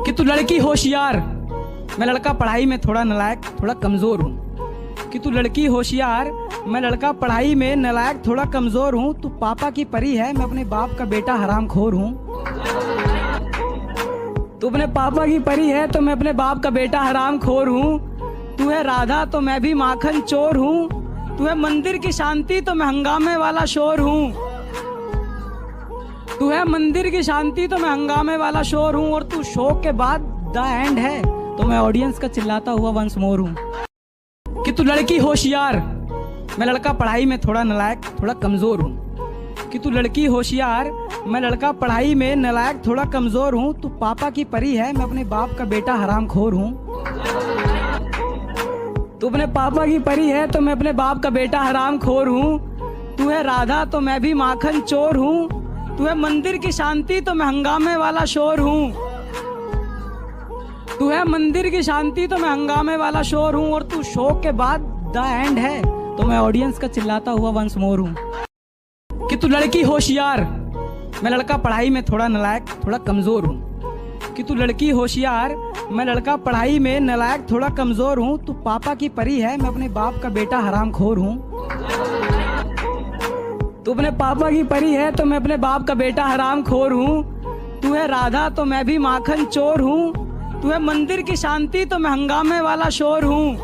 कि तू लड़की होशियार, मैं लड़का पढ़ाई में थोड़ा नालायक, थोड़ा कमजोर हूँ। कि तू लड़की होशियार, मैं लड़का पढ़ाई में नालायक, थोड़ा कमजोर हूँ। तू पापा की परी है, मैं अपने बाप का बेटा हरामखोर हूँ। तू अपने पापा की परी है तो मैं अपने बाप का बेटा हरामखोर हूँ। तू है राधा तो मैं भी माखन चोर हूँ। तू है मंदिर की शांति तो मैं हंगामे वाला शोर हूँ। तू है मंदिर की शांति तो मैं हंगामे वाला शोर हूँ। और तू शो के बाद द एंड है तो मैं ऑडियंस का चिल्लाता हुआ वंस मोर हूँ। कि तू लड़की होशियार, मैं लड़का पढ़ाई में थोड़ा नालायक, थोड़ा कमजोर हूँ। कि तू लड़की होशियार, मैं लड़का पढ़ाई में नालायक, थोड़ा कमजोर हूँ। तू पापा की परी है, मैं अपने बाप का बेटा हरामखोर हूँ। तू अपने पापा की परी है तो मैं अपने बाप का बेटा हरामखोर हूँ। तू है राधा तो मैं भी माखन चोर हूँ। तू है मंदिर की शांति तो मैं हंगामे वाला शोर हूँ। तू है मंदिर की शांति तो मैं हंगामे वाला शोर हूँ। और तू शो के बाद द एंड है तो मैं ऑडियंस का चिल्लाता हुआ वंस मोर हूँ। कि तू लड़की होशियार, मैं लड़का पढ़ाई में थोड़ा नालायक, थोड़ा कमजोर हूँ। कि तू लड़की होशियार, मैं लड़का पढ़ाई में नालायक, थोड़ा कमजोर हूँ। तू पापा की परी है, मैं अपने बाप का बेटा हरामखोर हूँ। तू अपने पापा की परी है तो मैं अपने बाप का बेटा हरामखोर हूँ। तू है राधा तो मैं भी माखन चोर हूँ। तू है मंदिर की शांति तो मैं हंगामे वाला शोर हूँ।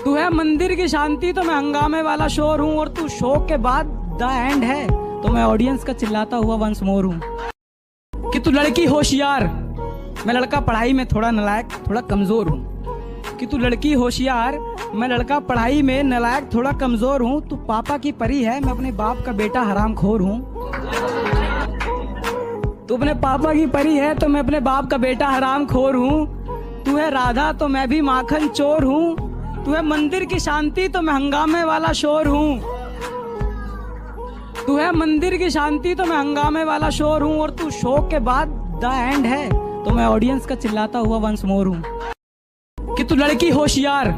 तू है मंदिर की शांति तो मैं हंगामे वाला शोर हूँ। और तू शो के बाद द एंड है तो मैं ऑडियंस का चिल्लाता हुआ वंस मोर हूँ। कि तू लड़की होशियार, मैं लड़का पढ़ाई में थोड़ा नालायक, थोड़ा कमजोर हूँ। कि तू लड़की होशियार, मैं लड़का पढ़ाई में नालायक, थोड़ा कमजोर हूँ। तू पापा की परी है, मैं अपने बाप का बेटा हरामखोर हूँ। तू अपने पापा की परी है तो मैं अपने बाप का बेटा हरामखोर हूँ। तू है राधा तो मैं भी माखन चोर हूँ। तू है मंदिर की शांति तो मैं हंगामे वाला शोर हूँ। तू है मंदिर की शांति तो मैं हंगामे वाला शोर हूँ। और तू शो के बाद द एंड है तो मैं ऑडियंस का चिल्लाता हुआ वंस मोर हूँ। कि तू लड़की होशियार,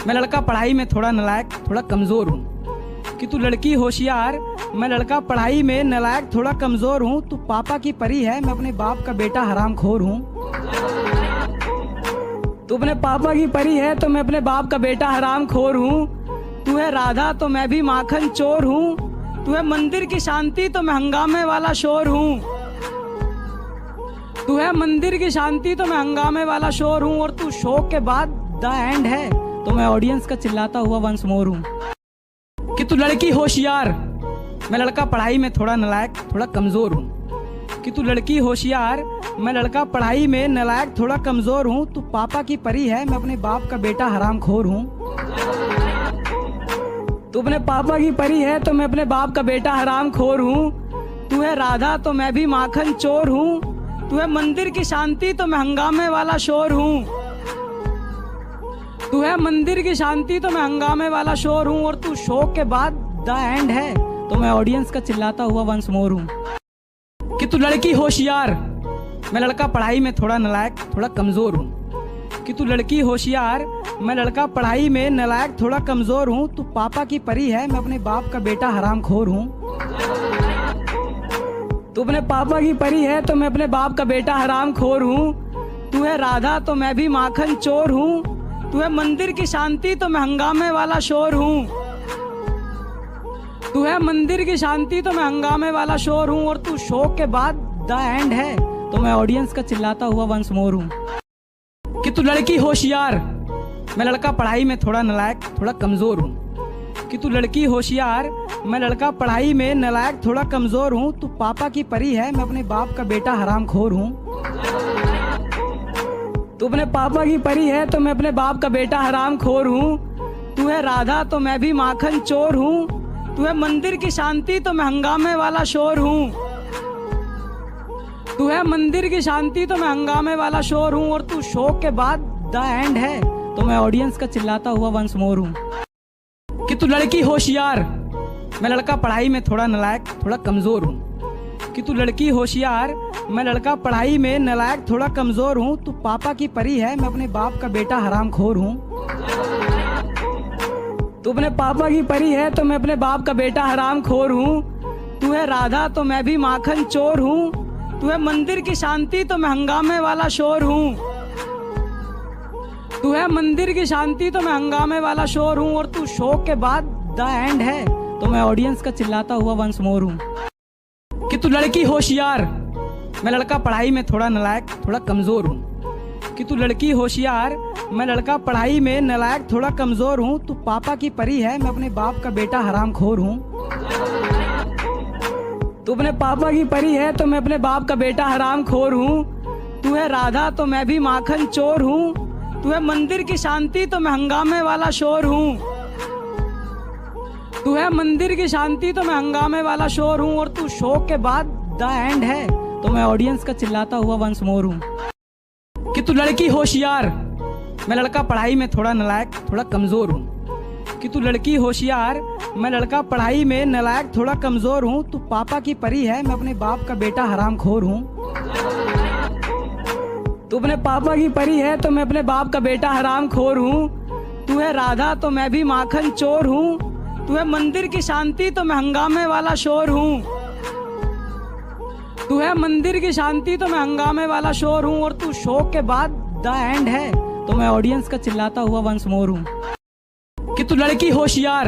मैं लड़का पढ़ाई में थोड़ा नालायक, थोड़ा कमजोर हूँ। कि तू लड़की होशियार, मैं लड़का पढ़ाई में नालायक, थोड़ा कमजोर हूँ। तू पापा की परी है, मैं अपने बाप का बेटा हरामखोर हूँ। तू अपने पापा की परी है तो मैं अपने बाप का बेटा हरामखोर हूँ। तू है राधा तो मैं भी माखन चोर हूँ। तू है मंदिर की शांति तो मैं हंगामे वाला शोर हूँ। तू है मंदिर की शांति तो मैं हंगामे वाला शोर हूँ। और तू शो के बाद द एंड है तो मैं ऑडियंस का चिल्लाता हुआ वंस मोर हूँ। कि तू लड़की होशियार, मैं लड़का पढ़ाई में थोड़ा नालायक, थोड़ा कमजोर हूँ। कि तू लड़की होशियार, मैं लड़का पढ़ाई में नालायक, थोड़ा कमजोर हूँ। तू पापा की परी है, मैं अपने बाप का बेटा हरामखोर हूँ। तू अपने पापा की परी है तो मैं अपने बाप का बेटा हरामखोर हूँ। तू है राधा तो मैं भी माखन चोर हूँ। तू है मंदिर की शांति तो मैं हंगामे वाला शोर हूँ। तू है मंदिर की शांति तो मैं हंगामे वाला शोर हूँ। और तू शो के बाद द एंड है तो मैं ऑडियंस का चिल्लाता हुआ वंस मोर हूँ। कि तू लड़की होशियार, मैं लड़का पढ़ाई में थोड़ा नालायक, थोड़ा कमजोर हूँ। कि तू लड़की होशियार, मैं लड़का पढ़ाई में नालायक, थोड़ा कमजोर हूँ। तू पापा की परी है, मैं अपने बाप का बेटा हरामखोर हूँ। तू अपने पापा की परी है तो मैं अपने बाप का बेटा हरामखोर हूँ। तू है राधा तो मैं भी माखन चोर हूँ। तू है मंदिर की शांति तो मैं हंगामे वाला शोर हूँ। तू है मंदिर की शांति तो मैं हंगामे वाला शोर हूँ। और तू शो के बाद द एंड है तो मैं ऑडियंस का चिल्लाता हुआ वंस मोर हूँ। कि तू लड़की होशियार, मैं लड़का पढ़ाई में थोड़ा नालायक, थोड़ा कमजोर हूँ। कि तू लड़की होशियार, मैं लड़का पढ़ाई में नालायक, थोड़ा कमजोर हूँ। तू पापा की परी है, मैं अपने बाप का बेटा हरामखोर हूँ। तू अपने पापा की परी है तो मैं अपने बाप का बेटा हरामखोर हूँ। तू है राधा तो मैं भी माखन चोर हूँ। तू है मंदिर की शांति तो मैं हंगामे वाला शोर हूँ। तू है मंदिर की शांति तो मैं हंगामे वाला शोर हूँ। और तू शो के बाद द एंड है तो मैं ऑडियंस का चिल्लाता हुआ वंस मोर हूँ। कि तू लड़की होशियार, मैं लड़का पढ़ाई में थोड़ा नालायक, थोड़ा कमजोर हूँ। कि तू लड़की होशियार, मैं लड़का पढ़ाई में नालायक, थोड़ा कमजोर हूँ। तू पापा की परी है, मैं अपने बाप का बेटा हरामखोर हूँ। तू अपने पापा की परी है तो मैं अपने बाप का बेटा हरामखोर हूँ। तू है राधा तो मैं भी माखन चोर हूँ। तू है मंदिर की शांति तो मैं हंगामे वाला शोर हूँ। तू है मंदिर की शांति तो मैं हंगामे वाला शोर हूँ। और तू शो के बाद द एंड है तो मैं ऑडियंस का चिल्लाता हुआ वंस मोर हूँ। कि तू लड़की होशियार, मैं लड़का पढ़ाई में थोड़ा नालायक थोड़ा कमजोर हूँ। कि तू लड़की होशियार, मैं लड़का पढ़ाई में नालायक थोड़ा कमजोर हूँ। तू पापा की परी है, मैं अपने बाप का बेटा हरामखोर हूँ। तू अपने पापा की परी है तो मैं अपने बाप का बेटा हरामखोर हूँ। तू है राधा तो मैं भी माखन चोर हूँ। तू है मंदिर की शांति तो मैं हंगामे वाला शोर हूँ। तू है मंदिर की शांति तो मैं हंगामे वाला शोर हूँ। और तू शो के बाद द एंड है तो मैं ऑडियंस का चिल्लाता हुआ वंस मोर हूँ। कि तू लड़की होशियार, मैं लड़का पढ़ाई में थोड़ा नालायक थोड़ा कमजोर हूँ। कि तू लड़की होशियार, मैं लड़का पढ़ाई में नालायक थोड़ा कमजोर हूँ। तू पापा की परी है, मैं अपने बाप का बेटा हरामखोर हूँ। तू अपने पापा की परी है तो मैं अपने बाप का बेटा हरामखोर हूँ। तू है राधा तो मैं भी माखन चोर हूँ। तू है मंदिर की शांति तो मैं हंगामे वाला शोर हूँ। तू है मंदिर की शांति तो मैं हंगामे वाला शोर हूँ। और तू शो के बाद द एंड है तो मैं ऑडियंस का चिल्लाता हुआ वंस मोर हूँ। कि तू लड़की होशियार,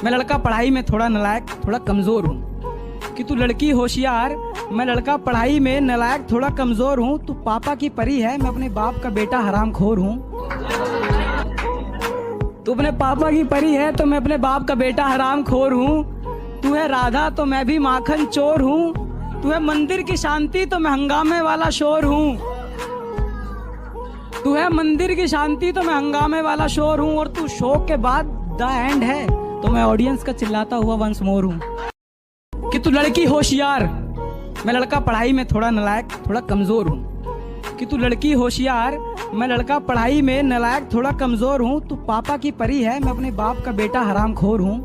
मैं लड़का पढ़ाई में थोड़ा नालायक थोड़ा कमजोर हूँ। कि तू लड़की होशियार, मैं लड़का पढ़ाई में नालायक थोड़ा कमजोर हूँ। तू पापा की परी है, मैं अपने बाप का बेटा हरामखोर हूँ। तू अपने पापा की परी है तो मैं अपने बाप का बेटा हरामखोर हूँ। तू है राधा तो मैं भी माखन चोर हूँ। तू है मंदिर की शांति तो मैं हंगामे वाला शोर हूँ। तू है मंदिर की शांति तो मैं हंगामे वाला शोर हूँ। और तू शो के बाद द एंड है तो मैं ऑडियंस का चिल्लाता हुआ वंस मोर हूँ। कि तू लड़की होशियार, मैं लड़का पढ़ाई में थोड़ा नालायक थोड़ा कमजोर हूँ। कि तू लड़की होशियार, मैं लड़का पढ़ाई में नालायक थोड़ा कमजोर हूँ। तू पापा की परी है, मैं अपने बाप का बेटा हरामखोर हूँ।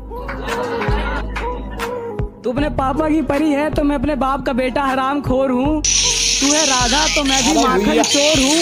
तू अपने पापा की परी है तो मैं अपने बाप का बेटा हरामखोर हूँ। तू है राधा तो मैं भी माखन चोर हूँ।